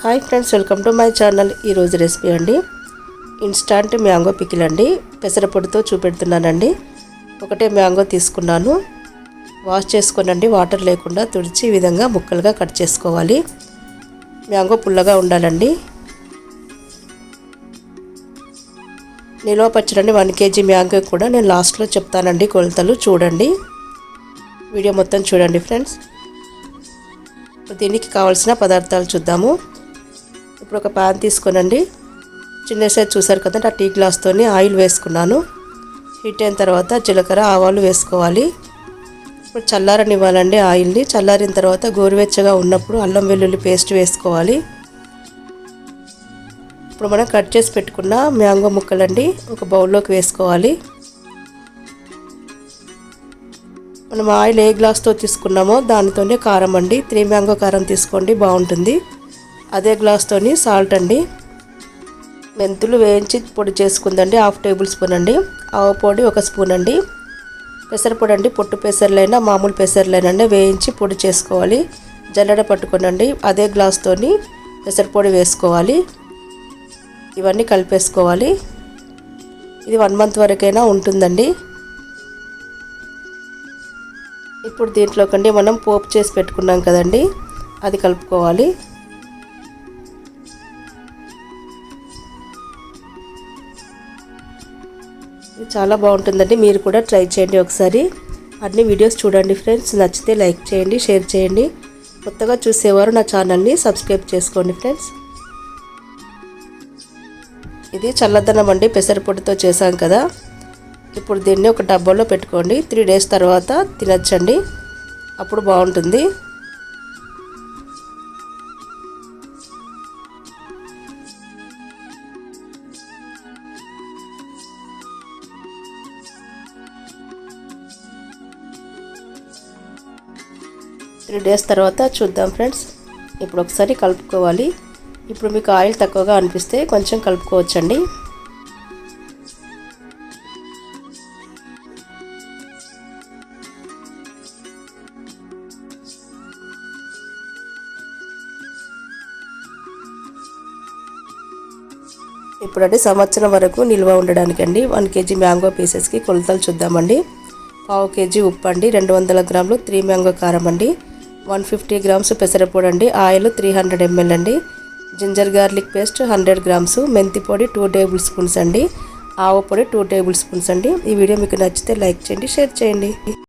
Hi friends, welcome to my channel. ఈరోజు recipe అండి instant mango pickle అండి. పెసరపొడితో చూపెడుతున్నానండి. ఒకటే మ్యాంగో తీసుకున్నాను, వాష్ చేసుకోనండి, వాటర్ లేకుండా తుడిచి ఈ విధంగా ముక్కలుగా కట్ చేసుకోవాలి. మ్యాంగో పుల్లగా ఉండాలండి. నిల్వ పచ్చడండి 1 kg మ్యాంగో కూడా నేను లాస్ట్లో చెప్తానండి కొలతలు. చూడండి, వీడియో మొత్తం చూడండి ఫ్రెండ్స్. దీనికి కావాల్సిన పదార్థాలు చూద్దాము. ఇప్పుడు ఒక పాన్ తీసుకోనండి. చిన్న సైజ్ చూసారు కదండి, ఆ టీ గ్లాస్తోని ఆయిల్ వేసుకున్నాను. హీట్ అయిన తర్వాత జీలకర్ర ఆవాలు వేసుకోవాలి. ఇప్పుడు చల్లారనివ్వాలండి ఆయిల్ని. చల్లారిన తర్వాత గోరువెచ్చగా ఉన్నప్పుడు అల్లం వెల్లుల్లి పేస్ట్ వేసుకోవాలి. ఇప్పుడు మనం కట్ చేసి పెట్టుకున్న మ్యాంగో ముక్కలండి ఒక బౌల్లోకి వేసుకోవాలి. మనం ఆయిల్ ఏ గ్లాస్తో తీసుకున్నామో దానితోనే కారం అండి. 3 మ్యాంగో కారం తీసుకోండి, బాగుంటుంది. అదే గ్లాస్తోని సాల్ట్ అండి. మెంతులు వేయించి పొడి చేసుకుందండి 1/2 టేబుల్ స్పూన్ అండి. ఆవు పొడి 1 స్పూన్ అండి. పెసరపొడి అండి, పొట్టు పెసర్లైనా మామూలు పెసర్లైనా వేయించి పొడి చేసుకోవాలి. జల్లెడ పట్టుకోనండి. అదే గ్లాస్తోని పెసరపొడి వేసుకోవాలి. ఇవన్నీ కలిపేసుకోవాలి. ఇది 1 మంత్ వరకైనా ఉంటుందండి. ఇప్పుడు దీంట్లోకండి మనం పోపు చేసి పెట్టుకున్నాం కదండి, అది కలుపుకోవాలి. ఇది చాలా బాగుంటుందండి, మీరు కూడా ట్రై చేయండి ఒకసారి. అన్ని వీడియోస్ చూడండి ఫ్రెండ్స్. నచ్చితే లైక్ చేయండి, షేర్ చేయండి. కొత్తగా చూసేవారు నా ఛానల్ని సబ్స్క్రైబ్ చేసుకోండి ఫ్రెండ్స్. ఇది చల్లదనం అండి, పెసరపొడితో చేశాం కదా. ఇప్పుడు దీన్ని ఒక డబ్బాలో పెట్టుకోండి. 3 days తర్వాత తినచ్చండి, అప్పుడు బాగుంటుంది. త్రీ డేస్ తర్వాత చూద్దాం ఫ్రెండ్స్. ఇప్పుడు ఒకసారి కలుపుకోవాలి. ఇప్పుడు మీకు ఆయిల్ తక్కువగా అనిపిస్తే కొంచెం కలుపుకోవచ్చండి. ఇప్పుడంటే సంవత్సరం వరకు నిల్వ ఉండడానికండి 1 kg మ్యాంగో పీసెస్కి కొలతలు చూద్దామండి. 1/2 kg ఉప్పు అండి, 200 గ్రాములు 3 మ్యాంగో కారం అండి, 150 గ్రామ్స్ పెసరపొడి అండి, ఆయిల్ 300 ml అండి, జింజర్ గార్లిక్ పేస్ట్ 100 గ్రామ్స్, మెంతి పొడి 2 టేబుల్ స్పూన్స్ అండి, ఆవు పొడి 2 టేబుల్ స్పూన్స్ అండి. ఈ వీడియో మీకు నచ్చితే లైక్ చేయండి, షేర్ చేయండి.